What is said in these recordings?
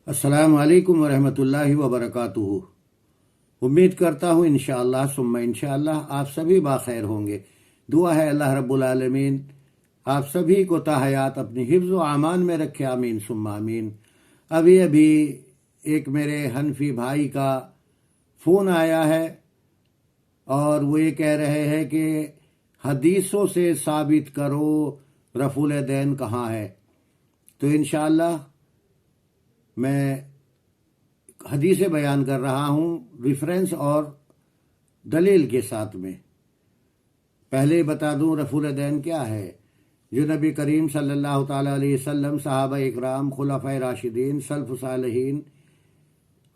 अस्सलाम वालेकुम वरहमतुल्लाहि वबरकातुहू। उम्मीद करता हूँ इंशाअल्लाह सुम्मा इंशाअल्लाह आप सभी बाखैर होंगे। दुआ है अल्लाह रब्बुल आलमीन आप सभी को ताहयात अपनी हिफ्ज़ व आमान में रखे, आमीन सुम्मा आमीन। अभी अभी एक मेरे हनफी भाई का फ़ोन आया है और वो ये कह रहे हैं कि हदीसों से साबित करो रफ़ुल दैन कहाँ है। तो इंशाअल्लाह मैं हदीसें बयान कर रहा हूँ रिफरेंस और दलील के साथ में। पहले बता दूँ रफ़ुल दैन क्या है। जो नबी करीम सल्लल्लाहु ताला अलैहि वसल्लम, सहाबा इकराम, खुलफाए राशिदीन, सल्फ़ सालिहीन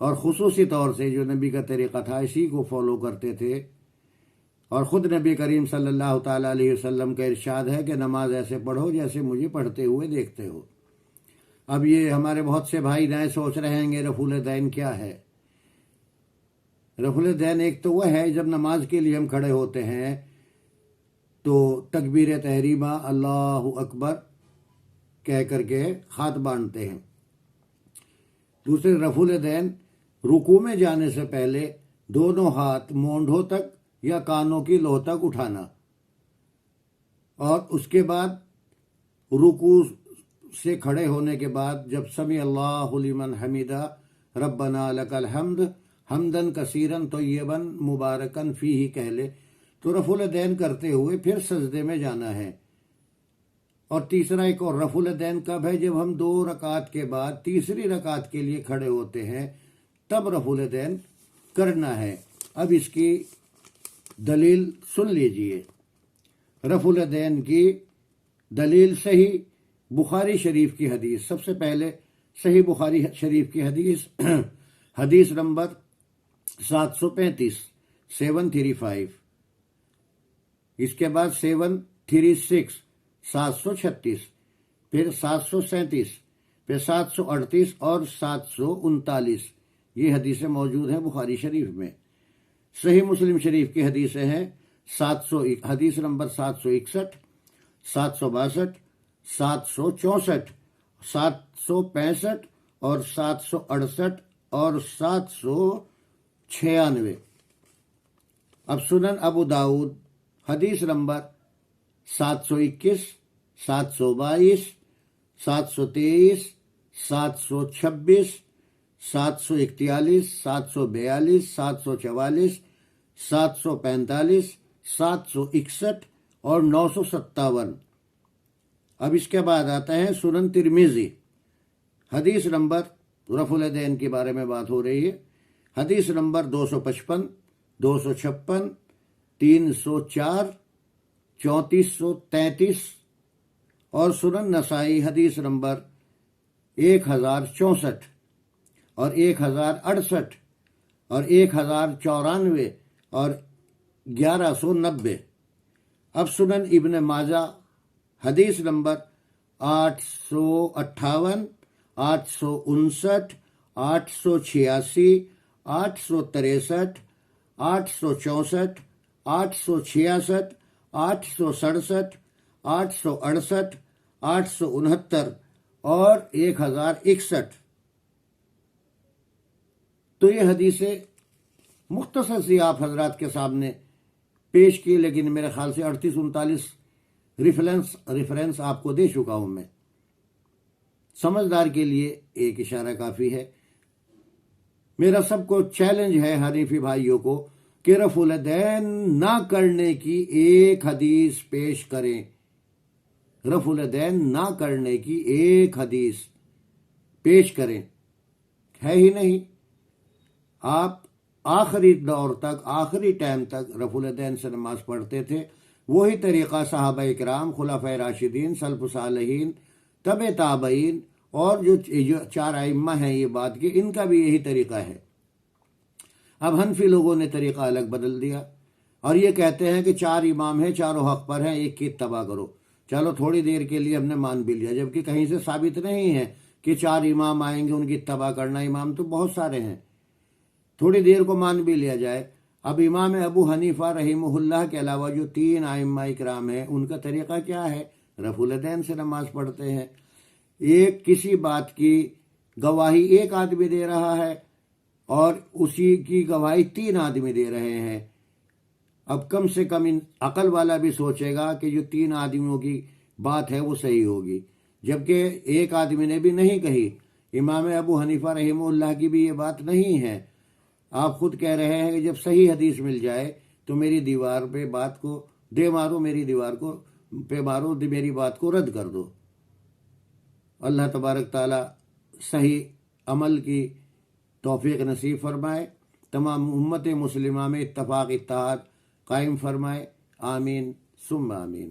और ख़ुसूसी तौर से जो नबी का तरीक़ा था इसी को फॉलो करते थे। और ख़ुद नबी करीम सल्लल्लाहु ताला अलैहि वसल्लम का इरशाद है कि नमाज ऐसे पढ़ो जैसे मुझे पढ़ते हुए देखते हो। अब ये हमारे बहुत से भाई नए सोच रहे हैं रफ़ुल दैन क्या है। रफ़ुल दैन एक तो वह है जब नमाज के लिए हम खड़े होते हैं तो तकबीर तहरीमा अल्लाहु अकबर कह करके हाथ बांधते हैं। दूसरे रफ़ुल दैन रुकू में जाने से पहले दोनों हाथ मोंढों तक या कानों की लोह तक उठाना और उसके बाद रुकू से खड़े होने के बाद जब समी अल्लाहु लिमन हमीदा रब्बना लकल हम्द हमदन कसीरन तय्यबन मुबारकन फीही कह ले तो रफ़ुल दैन करते हुए फिर सजदे में जाना है। और तीसरा एक और रफ़ुल दैन कब है, जब हम 2 रकात के बाद तीसरी रकात के लिए खड़े होते हैं तब रफ़ुल दैन करना है। अब इसकी दलील सुन लीजिए। रफ़ुल दैन की दलील सही बुखारी शरीफ की हदीस। सबसे पहले सही बुखारी शरीफ की हदीस हदीस नंबर 735 735, इसके बाद 736 736, फिर 737, फिर 738 और 739 ये हदीसें मौजूद हैं बुखारी शरीफ में। सही मुस्लिम शरीफ की हदीसें हैं 700 हदीस नंबर 761, 762, 764, 765 और 768 और 796। अब सुनन अबू दाऊद हदीस नंबर 721, 722, 723, 726, 741, 742, 744, 745, 761 और 957। अब इसके बाद आता है सुनन तिरमिजी हदीस नंबर, रफ़ुल दैन के बारे में बात हो रही है, हदीस नंबर 255, 256, 304, 3433 और सुनन नसाई हदीस नंबर 1064 और 1068 और 1094 और 1190। अब सुनन इब्न माजा हदीस नंबर 858, 859, 886, 863, 864, 866, 867, 868, 869 और 1061। तो ये हदीसें मुख्तसर सी आप हजरात के सामने पेश की, लेकिन मेरे ख्याल से 38-39 रेफरेंस आपको दे चुका हूं मैं। समझदार के लिए एक इशारा काफ़ी है। मेरा सबको चैलेंज है हनीफी भाइयों को कि रफ़ुल दैन ना करने की एक हदीस पेश करें। रफ़ुल दैन ना करने की एक हदीस पेश करें। है ही नहीं। आप आखिरी दौर तक, आखिरी टाइम तक रफ़ुल दैन से नमाज पढ़ते थे। वही तरीक़ा सहाबा इकराम, खुलफाए राशिदीन, सल्फ़ सालिहीन, तबे ताबईन और जो 4 आइम्मा हैं ये बात की, इनका भी यही तरीक़ा है। अब हनफी लोगों ने तरीक़ा अलग बदल दिया और ये कहते हैं कि 4 इमाम हैं, चारों हक़ पर हैं, एक की इत्तबा करो। चलो थोड़ी देर के लिए हमने मान भी लिया, जबकि कहीं से साबित नहीं है कि 4 इमाम आएंगे उनकी इत्तबा करना। इमाम तो बहुत सारे हैं, थोड़ी देर को मान भी लिया जाए। अब इमाम अबू हनीफा रहीमहुल्लाह के अलावा जो 3 आइम्मा इकराम हैं उनका तरीक़ा क्या है, रफ़ुल दैन से नमाज पढ़ते हैं। एक किसी बात की گواہی ایک آدمی دے رہا ہے اور اسی کی گواہی 3 آدمی دے رہے ہیں، اب کم سے کم عقل والا بھی سوچے گا کہ جو 3 آدمیوں کی بات ہے وہ صحیح ہوگی، جبکہ ایک آدمی نے بھی نہیں کہی۔ امام ابو حنیفہ رحمہ اللہ کی بھی یہ بات نہیں ہے۔ آپ خود کہہ رہے ہیں کہ جب صحیح حدیث مل جائے تو میری دیوار پہ بات کو دے مارو، میری دیوار کو پہ مارو، میری بات کو رد کر دو۔ اللہ تبارک تعالی صحیح عمل کی توفیق نصیب فرمائے، تمام امت مسلمہ میں اتفاق اتحاد قائم فرمائے، آمین ثم آمین۔